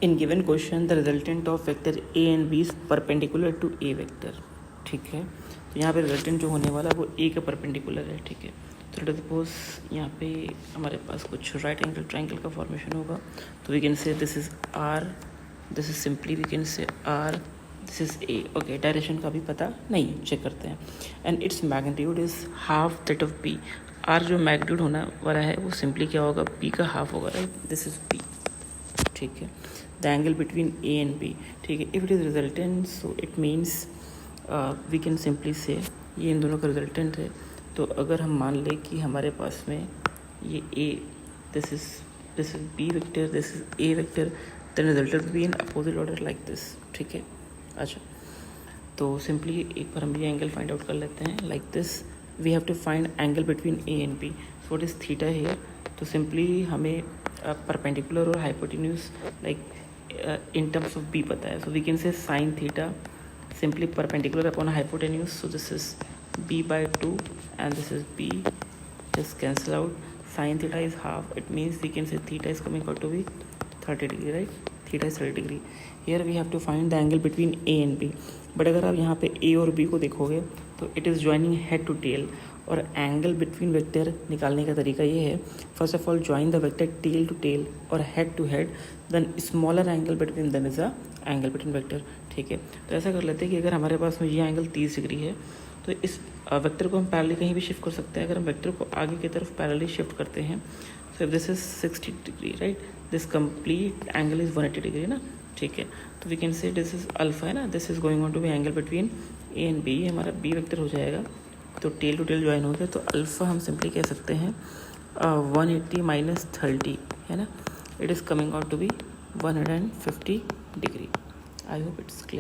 In given question the resultant of vector A and B is perpendicular to a vector. ठीक है, तो यहाँ पे रिजल्टेंट जो होने वाला है वो ए के परपेंडिकुलर है। ठीक है, तो लेट सपोज यहाँ पे हमारे पास कुछ राइट एंगल ट्रायंगल का फॉर्मेशन होगा, तो we can say this is R, this is simply we can say R, this is A. Okay, direction का भी पता नहीं, चेक करते हैं। And its magnitude is half that of B. R जो मैग्नीट्यूड होना वाला है वो सिंपली क्या होगा, बी का हाफ होगा, राइट। This is B. ठीक है, the angle between A and B. ठीक है, if it is resultant so it means we can simply say ये इन दोनों का रिजल्टेंट है। तो अगर हम मान लें कि हमारे पास में ये A, this is B vector, this is A vector, then resultant will be in opposite order like this. ठीक है, अच्छा, तो सिंपली एक बार हम ये एंगल फाइंड आउट कर लेते हैं like this. We have to find angle between A and B. So what is theta here? तो सिंपली हमें परपेंडिकुलर और hypotenuse like in terms of B पता है। So we can say sine theta simply perpendicular upon hypotenuse. So this is b by 2 and this is b, just cancel out. Sin theta is half, it means we can say theta is coming out to be 30 degree, right? Theta is 30 degree. Here we have to find the angle between a and b. But अगर आप यहाँ पे a और b को देखोगे तो it is joining head to tail. और angle between vector निकालने का तरीका ये है, first of all join the vector tail to tail और head to head, then smaller angle between them is a angle between vector. ठीक है, तो ऐसा कर लेते हैं कि अगर हमारे पास में ये एंगल 30 डिग्री है तो इस वेक्टर को हम पैरेलली कहीं भी शिफ्ट कर सकते हैं। अगर हम वेक्टर को आगे की तरफ पैरेलली शिफ्ट करते हैं, so if this is 60 degree, right, this complete angle is 180 degree ना। ठीक है, तो we can say this is alpha है ना, this is going on to be angle between A and B. हमारा बी वेक्टर हो जाएगा, तो टेल टू टेल ज्वाइन हो गया, तो अल्फा हम सिंपली कह सकते हैं 180 माइनस 30 है ना, it is coming out to be 150 degree. I hope it's clear.